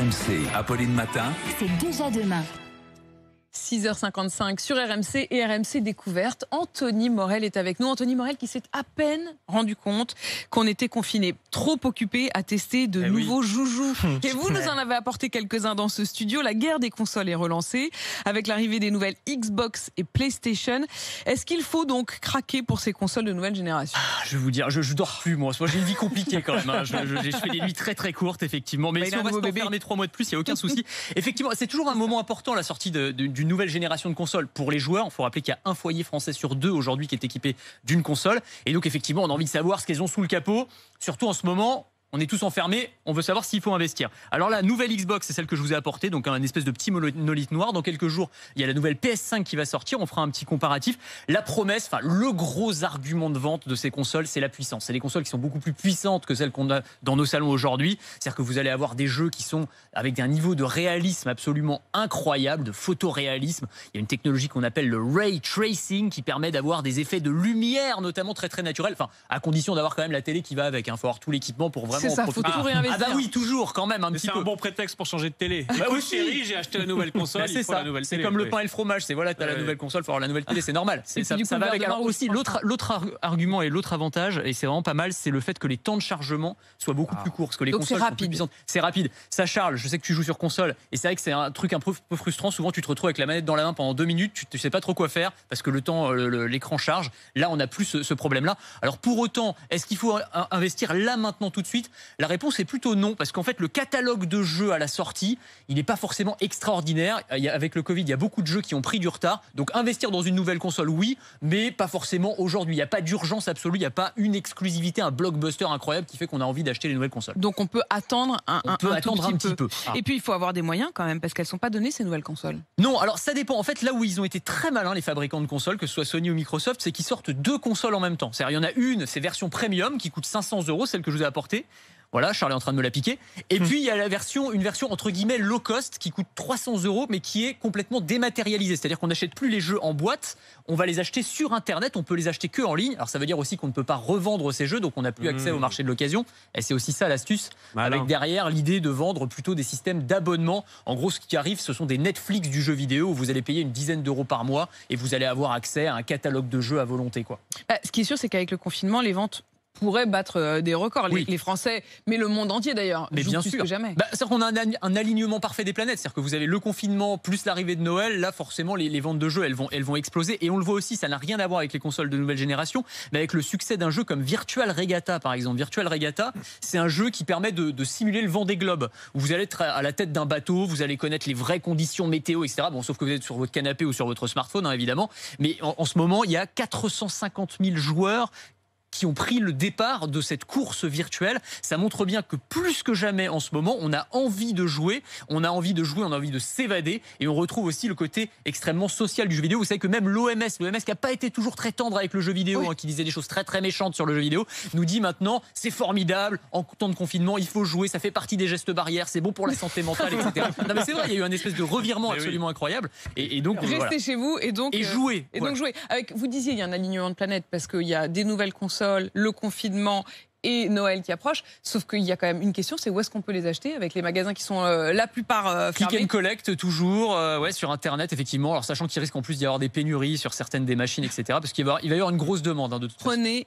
RMC, Apolline Matin. C'est déjà demain. 6h55 sur RMC et RMC Découverte. Anthony Morel est avec nous. Anthony Morel qui s'est à peine rendu compte qu'on était confiné, trop occupé à tester de nouveaux joujoux. Et vous nous en avez apporté quelques-uns dans ce studio. La guerre des consoles est relancée avec l'arrivée des nouvelles Xbox et PlayStation. Est-ce qu'il faut donc craquer pour ces consoles de nouvelle génération? Je vais vous dire, je dors plus moi. J'ai une vie compliquée quand même. Je fais des nuits très très courtes effectivement. Mais si on va se fermer 3 mois de plus, il n'y a aucun souci. Effectivement, c'est toujours un moment important la sortie d'une nouvelle génération de consoles pour les joueurs. Il faut rappeler qu'il y a un foyer français sur 2 aujourd'hui qui est équipé d'une console. Et donc effectivement, on a envie de savoir ce qu'elles ont sous le capot. Surtout en ce moment, on est tous enfermés, on veut savoir s'il faut investir. Alors la nouvelle Xbox, c'est celle que je vous ai apportée, donc un espèce de petit monolithe noir. Dans quelques jours, il y a la nouvelle PS5 qui va sortir, on fera un petit comparatif. La promesse, le gros argument de vente de ces consoles, c'est la puissance. C'est des consoles qui sont beaucoup plus puissantes que celles qu'on a dans nos salons aujourd'hui. C'est-à-dire que vous allez avoir des jeux qui sont avec un niveau de réalisme absolument incroyable, de photoréalisme. Il y a une technologie qu'on appelle le ray tracing qui permet d'avoir des effets de lumière, notamment très très naturels. Enfin, à condition d'avoir quand même la télé qui va avec. Il faut avoir tout l'équipement pour vraiment. C'est ça, faut tout réinvestir. Ah bah oui, toujours quand même un petit peu. C'est un bon prétexte pour changer de télé. Bah oui, chérie, j'ai acheté la nouvelle console. Bah c'est ça. C'est comme le pain et le fromage. C'est voilà, t'as la nouvelle console, faut avoir la nouvelle télé, c'est normal. Ça va avec. Alors aussi l'autre argument et l'autre avantage, et c'est vraiment pas mal, c'est le fait que les temps de chargement soient beaucoup plus courts, parce que les consoles sont plus puissantes. C'est rapide. Ça charge. Je sais que tu joues sur console, et c'est vrai que c'est un truc un peu frustrant. Souvent, tu te retrouves avec la manette dans la main pendant 2 minutes, tu sais pas trop quoi faire parce que le temps, l'écran charge. Là, on n'a plus ce problème-là. Alors pour autant, est-ce qu'il faut investir là maintenant tout de suite? La réponse est plutôt non, parce qu'en fait le catalogue de jeux à la sortie, il n'est pas forcément extraordinaire. Avec le Covid, il y a beaucoup de jeux qui ont pris du retard. Donc investir dans une nouvelle console, oui, mais pas forcément aujourd'hui. Il n'y a pas d'urgence absolue, il n'y a pas une exclusivité, un blockbuster incroyable qui fait qu'on a envie d'acheter les nouvelles consoles. Donc on peut attendre un petit peu. Ah. Et puis il faut avoir des moyens quand même, parce qu'elles ne sont pas données ces nouvelles consoles. Non, alors ça dépend. En fait, là où ils ont été très malins, les fabricants de consoles, que ce soit Sony ou Microsoft, c'est qu'ils sortent 2 consoles en même temps. C'est-à-dire, il y en a une, c'est version premium, qui coûte 500 €, celle que je vous ai apportée. Voilà, Charles est en train de me la piquer. Et puis il y a une version entre guillemets low cost qui coûte 300 €, mais qui est complètement dématérialisée. C'est-à-dire qu'on n'achète plus les jeux en boîte, on va les acheter sur Internet, on peut les acheter que en ligne. Alors ça veut dire aussi qu'on ne peut pas revendre ces jeux, donc on n'a plus accès au marché de l'occasion. Et c'est aussi ça l'astuce, avec derrière l'idée de vendre plutôt des systèmes d'abonnement. En gros, ce qui arrive, ce sont des Netflix du jeu vidéo où vous allez payer une dizaine d'euros par mois et vous allez avoir accès à un catalogue de jeux à volonté, quoi. Ce qui est sûr, c'est qu'avec le confinement, les ventes pourrait battre des records. Oui. Les Français, mais le monde entier d'ailleurs, mais bien plus sûr. que jamais. C'est-à-dire qu'on a un alignement parfait des planètes. C'est-à-dire que vous avez le confinement plus l'arrivée de Noël. Là, forcément, les ventes de jeux, elles vont exploser. Et on le voit aussi, ça n'a rien à voir avec les consoles de nouvelle génération, mais avec le succès d'un jeu comme Virtual Regatta, par exemple. Virtual Regatta, c'est un jeu qui permet de simuler le Vendée Globe, où vous allez être à la tête d'un bateau, vous allez connaître les vraies conditions météo, etc. Bon, sauf que vous êtes sur votre canapé ou sur votre smartphone, hein, évidemment. Mais en ce moment, il y a 450 000 joueurs qui ont pris le départ de cette course virtuelle. Ça montre bien que plus que jamais en ce moment, on a envie de jouer, on a envie de s'évader, et on retrouve aussi le côté extrêmement social du jeu vidéo. Vous savez que même l'OMS qui n'a pas été toujours très tendre avec le jeu vidéo, oui, qui disait des choses très très méchantes sur le jeu vidéo, nous dit maintenant c'est formidable, en temps de confinement, il faut jouer, ça fait partie des gestes barrières, c'est bon pour la santé mentale, etc. Non mais c'est vrai, il y a eu un espèce de revirement absolument incroyable. Et donc restez chez vous et jouer. Et donc jouer. Vous disiez, il y a un alignement de planètes parce qu'il y a des nouvelles consoles, le confinement et Noël qui approche, sauf qu'il y a quand même une question, c'est où est-ce qu'on peut les acheter avec les magasins qui sont la plupart fermés. Click and collect toujours, sur Internet effectivement. Alors sachant qu'il risque en plus d'y avoir des pénuries sur certaines des machines, etc. Parce qu'il va y avoir une grosse demande de toute façon. Prenez